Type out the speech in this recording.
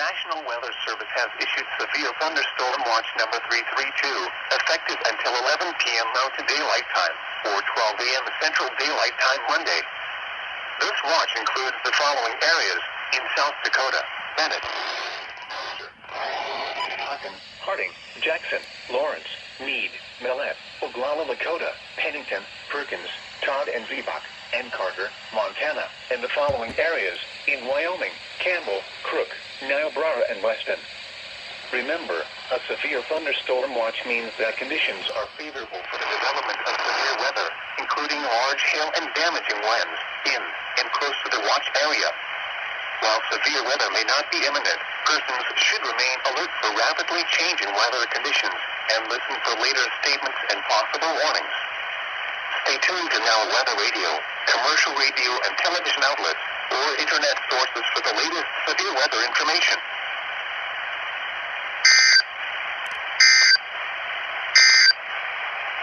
National Weather Service has issued severe thunderstorm watch number 332, effective until 11 p.m. Mountain Daylight Time, or 12 a.m. Central Daylight Time Monday. This watch includes the following areas in South Dakota: Bennett, Harding, Jackson, Lawrence, Meade, Millette, Oglala Lakota, Pennington, Perkins, Todd and Ziebach, and Carter, Montana, and the following areas in Wyoming: Campbell, Crook, Niobrara, and Weston. Remember, a severe thunderstorm watch means that conditions are favorable for the development of severe weather, including large hail and damaging winds in and close to the watch area. While severe weather may not be imminent, persons should remain alert for rapidly changing weather conditions and listen for later statements and possible warnings. Stay tuned to Now Weather Radio, commercial radio and television outlets, or internet sources for the latest severe weather information.